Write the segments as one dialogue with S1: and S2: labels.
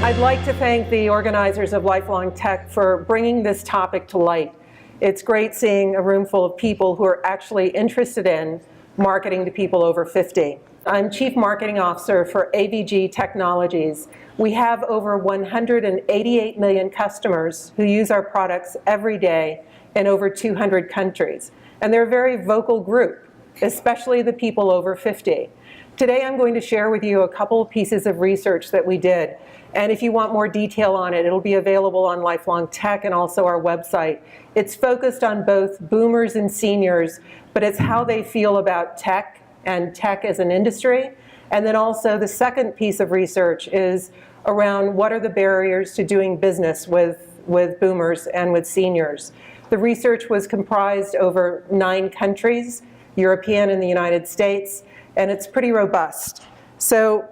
S1: I'd like to thank the organizers of Lifelong Tech for bringing this topic to light. It's great seeing a room full of people who are actually interested in marketing to people over 50. I'm Chief Marketing Officer for AVG Technologies. We have over 188 million customers who use our products every day in over 200 countries. And they're a very vocal group, especially the people over 50. Today I'm going to share with you a couple of pieces of research that we did. And if you want more detail on it, it'll be available on Lifelong Tech and also our website. It's focused on both boomers and seniors, but it's how they feel about tech and tech as an industry. And then also the second piece of research is around what are the barriers to doing business with boomers and with seniors. The research was comprised over 9 countries, European and the United States, and it's pretty robust. So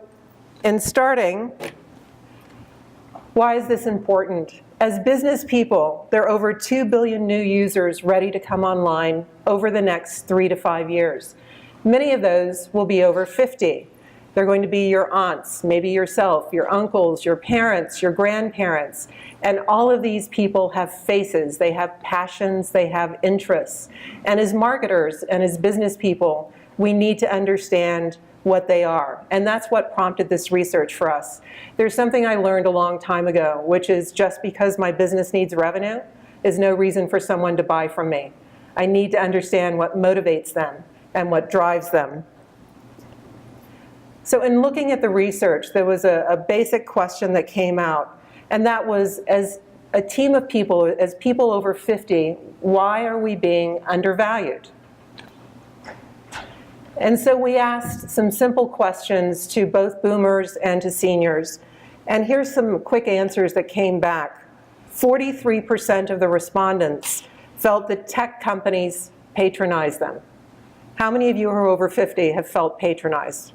S1: in starting, why is this important? As business people, there are over 2 billion new users ready to come online over the next 3 to 5 years. Many of those will be over 50. They're going to be your aunts, maybe yourself, your uncles, your parents, your grandparents. And all of these people have faces, they have passions, they have interests. And as marketers and as business people, we need to understand what they are. And that's what prompted this research for us. There's something I learned a long time ago, which is just because my business needs revenue is no reason for someone to buy from me. I need to understand what motivates them and what drives them. So in looking at the research, there was a basic question that came out, and that was, as a team of people, as people over 50, why are we being undervalued? And so we asked some simple questions to both boomers and to seniors. And here's some quick answers that came back. 43% of the respondents felt that tech companies patronize them. How many of you who are over 50 have felt patronized?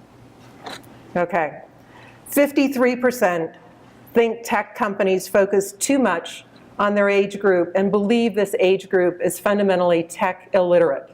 S1: Okay. 53% think tech companies focus too much on their age group and believe this age group is fundamentally tech illiterate.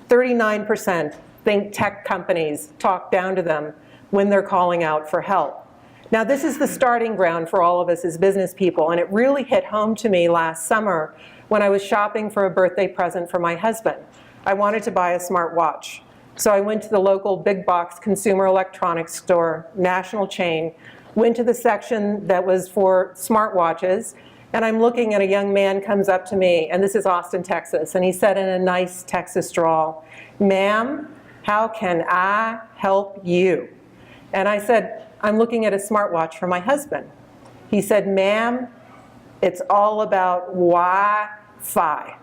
S1: 39% think tech companies talk down to them when they're calling out for help. Now this is the starting ground for all of us as business people, and it really hit home to me last summer when I was shopping for a birthday present for my husband. I wanted to buy a smartwatch. So I went to the local big box consumer electronics store, national chain, went to the section that was for smartwatches, and I'm looking and a young man comes up to me, and this is Austin, Texas, and he said in a nice Texas drawl, "Ma'am, how can I help you?" And I said, "I'm looking at a smartwatch for my husband." He said, "Ma'am, it's all about Wi-Fi."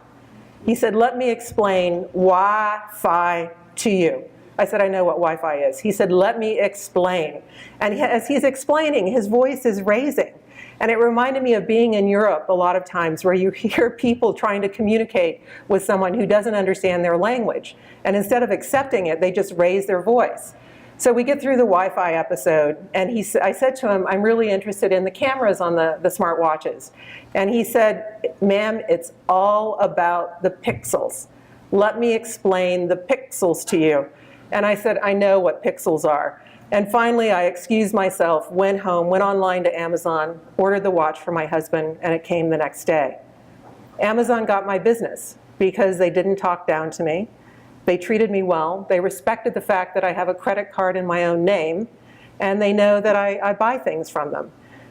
S1: He said, "Let me explain Wi-Fi to you." I said, "I know what Wi-Fi is." He said, "Let me explain." And as he's explaining, his voice is raising. And it reminded me of being in Europe a lot of times where you hear people trying to communicate with someone who doesn't understand their language. And instead of accepting it, they just raise their voice. So we get through the Wi-Fi episode, and I said to him, "I'm really interested in the cameras on the smartwatches." And he said, "Ma'am, it's all about the pixels. Let me explain the pixels to you." And I said, "I know what pixels are." And finally, I excused myself, went home, went online to Amazon, ordered the watch for my husband, and it came the next day. Amazon got my business because they didn't talk down to me. They treated me well. They respected the fact that I have a credit card in my own name, and they know that I buy things from them.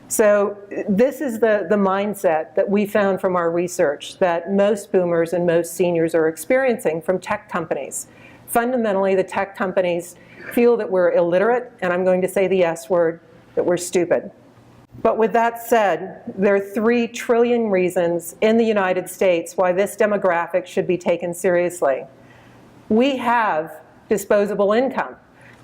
S1: So this is the mindset that we found from our research that most boomers and most seniors are experiencing from tech companies. Fundamentally, the tech companies feel that we're illiterate, and I'm going to say the S word, that we're stupid. But with that said, there are 3 trillion reasons in the United States why this demographic should be taken seriously. We have disposable income.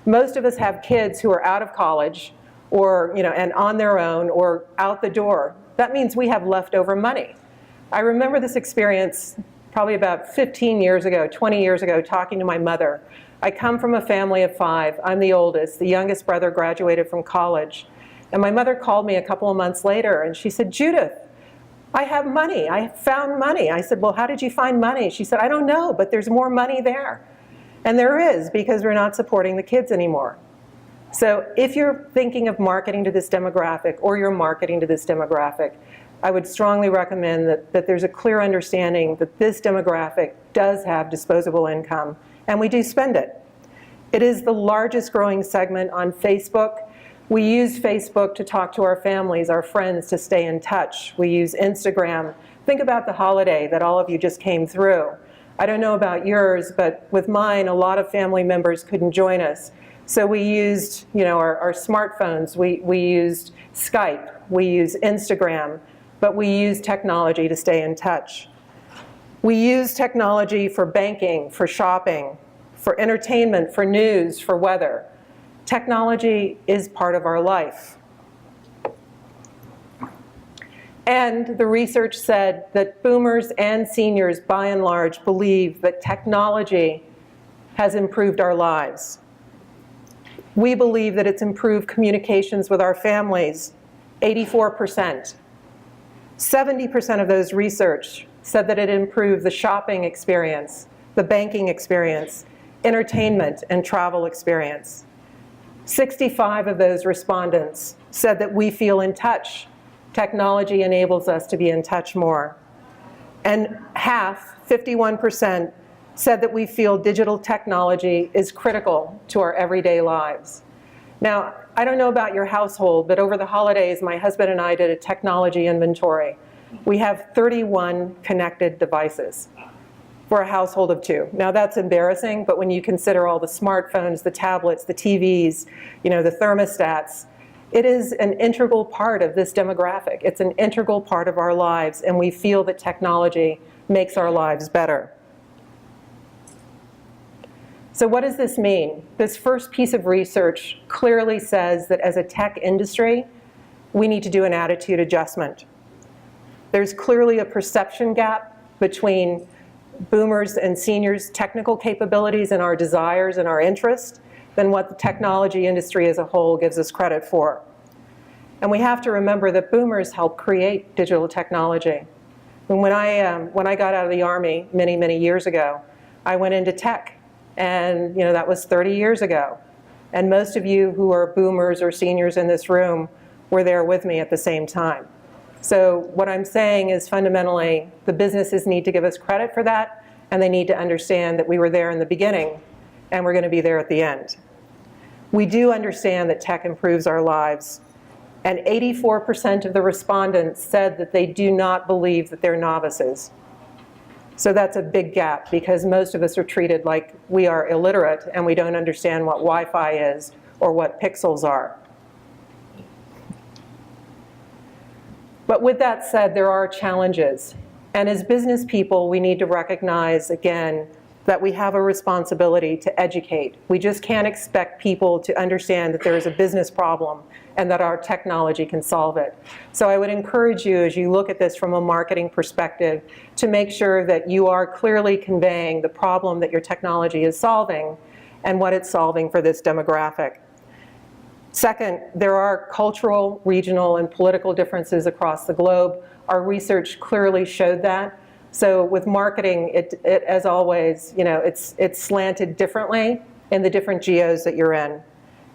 S1: Most of us have kids who are out of college or, and on their own or out the door. That means we have leftover money. I remember this experience probably about 15 years ago, 20 years ago, talking to my mother. I come from a family of 5. I'm the oldest. The youngest brother graduated from college. And my mother called me a couple of months later and she said, "Judith, I have money. I found money." I said, "Well, how did you find money?" She said, "I don't know, but there's more money there." And there is, because we're not supporting the kids anymore. So if you're thinking of marketing to this demographic, or you're marketing to this demographic, I would strongly recommend that there's a clear understanding that this demographic does have disposable income, and we do spend it. It is the largest growing segment on Facebook. We use Facebook to talk to our families, our friends, to stay in touch. We use Instagram. Think about the holiday that all of you just came through. I don't know about yours, but with mine, a lot of family members couldn't join us. So we used, our smartphones. We used Skype. We use Instagram. But we use technology to stay in touch. We use technology for banking, for shopping, for entertainment, for news, for weather. Technology is part of our life. And the research said that boomers and seniors, by and large, believe that technology has improved our lives. We believe that it's improved communications with our families, 84%. 70% of those research said that it improved the shopping experience, the banking experience, entertainment and travel experience. 65 of those respondents said that we feel in touch. Technology enables us to be in touch more. And half, 51%, said that we feel digital technology is critical to our everyday lives. Now, I don't know about your household, but over the holidays, my husband and I did a technology inventory. We have 31 connected devices for a household of 2. Now, that's embarrassing, but when you consider all the smartphones, the tablets, the TVs, the thermostats, it is an integral part of this demographic. It's an integral part of our lives, and we feel that technology makes our lives better. So what does this mean? This first piece of research clearly says that as a tech industry, we need to do an attitude adjustment. There's clearly a perception gap between boomers and seniors' technical capabilities and our desires and our interests than what the technology industry as a whole gives us credit for. And we have to remember that boomers helped create digital technology. And when I got out of the Army many, many years ago, I went into tech. And that was 30 years ago. And most of you who are boomers or seniors in this room were there with me at the same time. So what I'm saying is fundamentally the businesses need to give us credit for that, and they need to understand that we were there in the beginning and we're going to be there at the end. We do understand that tech improves our lives, and 84% of the respondents said that they do not believe that they're novices. So that's a big gap, because most of us are treated like we are illiterate and we don't understand what Wi-Fi is or what pixels are. But with that said, there are challenges. And as business people, we need to recognize, again, that we have a responsibility to educate. We just can't expect people to understand that there is a business problem and that our technology can solve it. So I would encourage you, as you look at this from a marketing perspective, to make sure that you are clearly conveying the problem that your technology is solving and what it's solving for this demographic. Second, there are cultural, regional, and political differences across the globe. Our research clearly showed that. So with marketing, it as always, it's slanted differently in the different geos that you're in.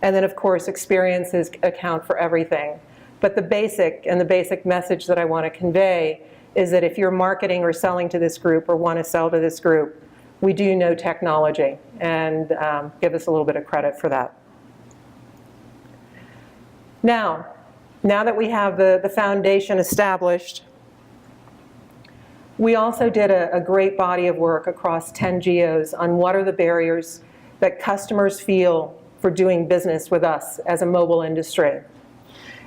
S1: And then, of course, experiences account for everything. But the basic message that I want to convey is that if you're marketing or selling to this group or want to sell to this group, we do know technology, and give us a little bit of credit for that. Now that we have the foundation established, we also did a great body of work across 10 geos on what are the barriers that customers feel for doing business with us as a mobile industry.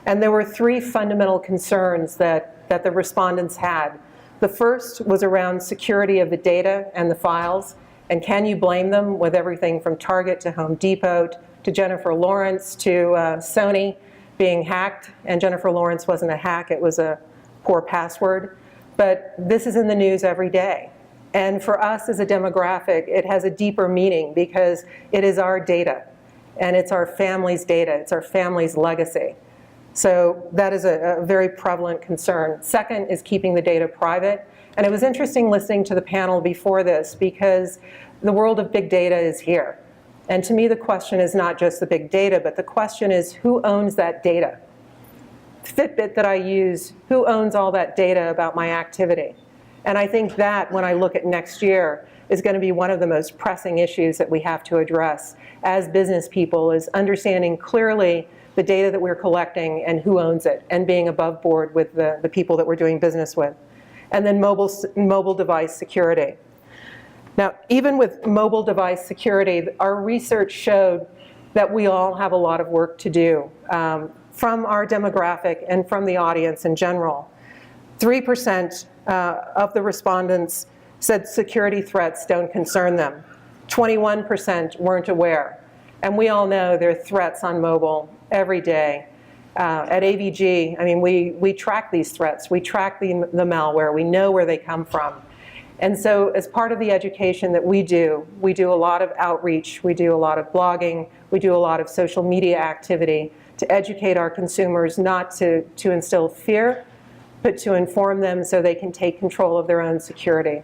S1: And there were 3 fundamental concerns that the respondents had. The first was around security of the data and the files, and can you blame them with everything from Target to Home Depot to Jennifer Lawrence to Sony being hacked. And Jennifer Lawrence wasn't a hack, it was a poor password. But this is in the news every day. And for us as a demographic, it has a deeper meaning because it is our data. And it's our family's data, it's our family's legacy. So that is a very prevalent concern. Second is keeping the data private. And it was interesting listening to the panel before this because the world of big data is here. And to me, the question is not just the big data, but the question is who owns that data? Fitbit that I use, who owns all that data about my activity? And I think that, when I look at next year, is going to be one of the most pressing issues that we have to address as business people, is understanding clearly the data that we're collecting and who owns it, and being above board with the people that we're doing business with. And then mobile device security. Now, even with mobile device security, our research showed that we all have a lot of work to do from our demographic and from the audience in general. 3% of the respondents said security threats don't concern them. 21% weren't aware. And we all know there are threats on mobile every day. At AVG, I mean, we track these threats. We track the malware. We know where they come from. And so as part of the education that we do a lot of outreach. We do a lot of blogging. We do a lot of social media activity to educate our consumers, not to instill fear, but to inform them so they can take control of their own security.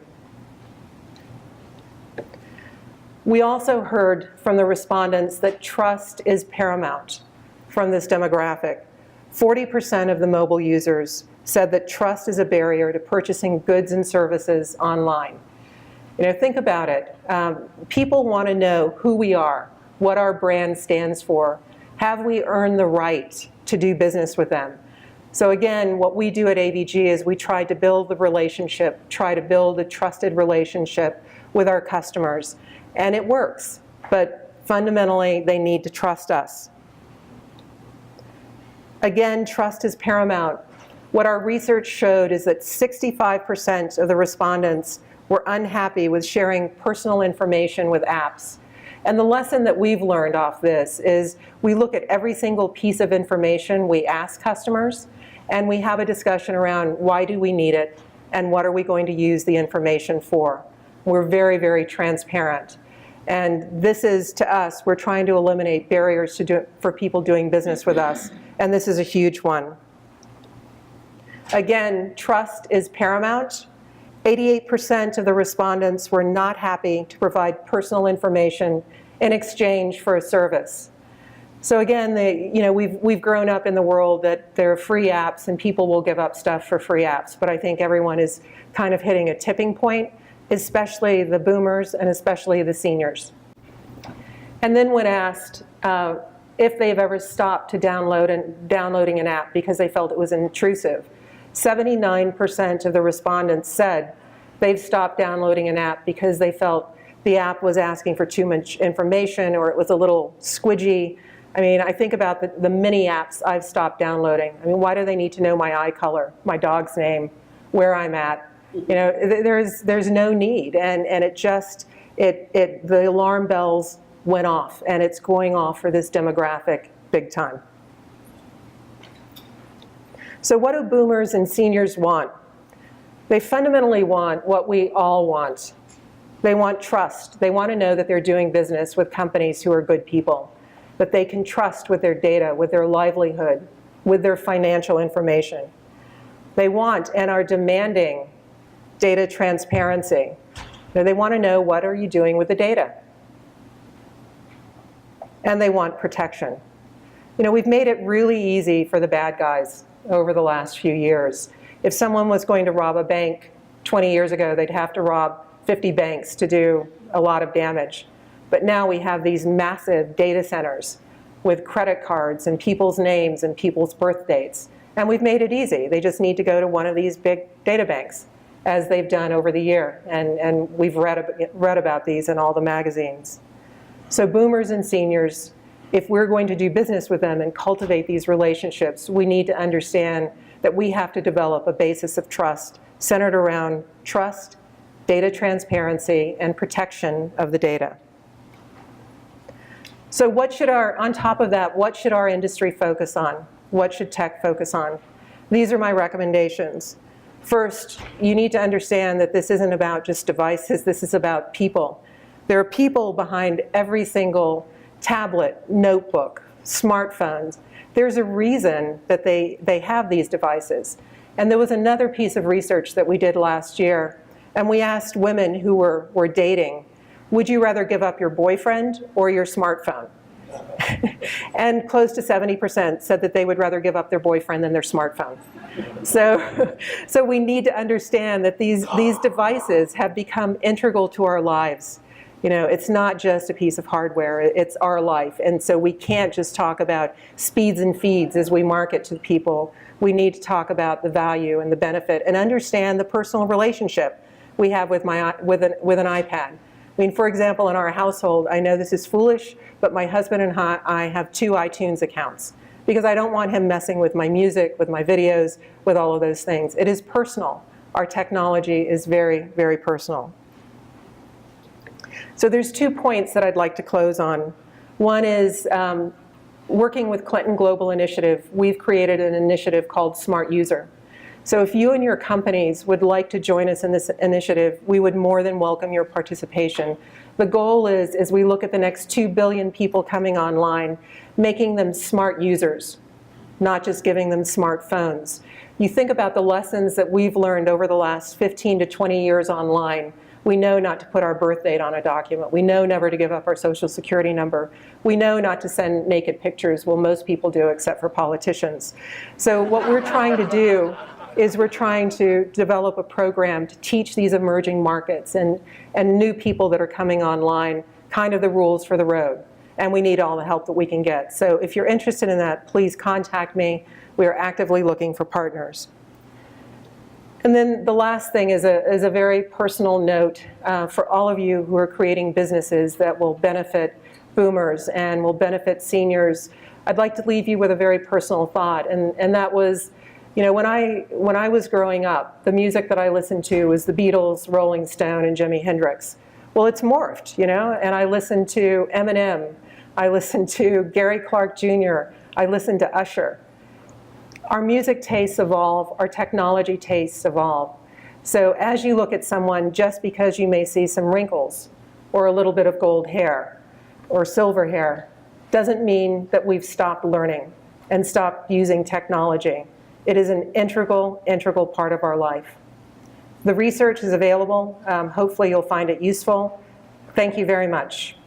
S1: We also heard from the respondents that trust is paramount from this demographic. 40% of the mobile users said that trust is a barrier to purchasing goods and services online. You know, think about it. People want to know who we are, what our brand stands for. Have we earned the right to do business with them? So again, what we do at AVG is we try to build the relationship, try to build a trusted relationship with our customers. And it works, but fundamentally, they need to trust us. Again, trust is paramount. What our research showed is that 65% of the respondents were unhappy with sharing personal information with apps. And the lesson that we've learned off this is we look at every single piece of information we ask customers, and we have a discussion around why do we need it, and what are we going to use the information for. We're very, very transparent. And this is, to us, we're trying to eliminate barriers for people doing business with us. And this is a huge one. Again, trust is paramount. 88% of the respondents were not happy to provide personal information in exchange for a service. So again, we've grown up in the world that there are free apps and people will give up stuff for free apps. But I think everyone is kind of hitting a tipping point, especially the boomers and especially the seniors. And then when asked if they've ever stopped downloading an app because they felt it was intrusive, 79% of the respondents said they've stopped downloading an app because they felt the app was asking for too much information or it was a little squidgy. I mean, I think about the mini apps I've stopped downloading. I mean, why do they need to know my eye color, my dog's name, where I'm at? You know, there's no need, and it just, the alarm bells went off, and it's going off for this demographic big time. So what do boomers and seniors want? They fundamentally want what we all want. They want trust. They want to know that they're doing business with companies who are good people, that they can trust with their data, with their livelihood, with their financial information. They want and are demanding data transparency. They want to know, what are you doing with the data? And they want protection. You know, we've made it really easy for the bad guys over the last few years. If someone was going to rob a bank 20 years ago, they'd have to rob 50 banks to do a lot of damage. But now we have these massive data centers with credit cards and people's names and people's birth dates. And we've made it easy. They just need to go to one of these big data banks, as they've done over the year. And we've read about these in all the magazines. So boomers and seniors, if we're going to do business with them and cultivate these relationships, we need to understand that we have to develop a basis of trust centered around trust, data transparency, and protection of the data. So on top of that, what should our industry focus on? What should tech focus on? These are my recommendations. First, you need to understand that this isn't about just devices, this is about people. There are people behind every single tablet, notebook, smartphones. There's a reason that they have these devices. And there was another piece of research that we did last year, and we asked women who were dating, Would you rather give up your boyfriend or your smartphone? And close to 70% said that they would rather give up their boyfriend than their smartphone. So we need to understand that these devices have become integral to our lives. You know, it's not just a piece of hardware, it's our life. And so we can't just talk about speeds and feeds as we market to people. We need to talk about the value and the benefit and understand the personal relationship we have with an iPad. I mean, for example, in our household, I know this is foolish, but my husband and I have 2 iTunes accounts because I don't want him messing with my music, with my videos, with all of those things. It is personal. Our technology is very, very personal. So there's 2 points that I'd like to close on. One is working with Clinton Global Initiative, we've created an initiative called Smart User. So if you and your companies would like to join us in this initiative, we would more than welcome your participation. The goal is, as we look at the next 2 billion people coming online, making them smart users, not just giving them smartphones. You think about the lessons that we've learned over the last 15 to 20 years online. We know not to put our birth date on a document. We know never to give up our social security number. We know not to send naked pictures. Well, most people do, except for politicians. So what we're trying to do is we're trying to develop a program to teach these emerging markets and new people that are coming online kind of the rules for the road. And we need all the help that we can get. So if you're interested in that, please contact me. We are actively looking for partners. And then the last thing is a very personal note for all of you who are creating businesses that will benefit boomers and will benefit seniors. I'd like to leave you with a very personal thought, and that was, you know, when I was growing up, the music that I listened to was the Beatles, Rolling Stone, and Jimi Hendrix. Well, it's morphed, you know, and I listened to Eminem, I listened to Gary Clark Jr., I listened to Usher. Our music tastes evolve, our technology tastes evolve. So as you look at someone, just because you may see some wrinkles or a little bit of gold hair or silver hair, doesn't mean that we've stopped learning and stopped using technology. It is an integral part of our life. The research is available. Hopefully you'll find it useful. Thank you very much.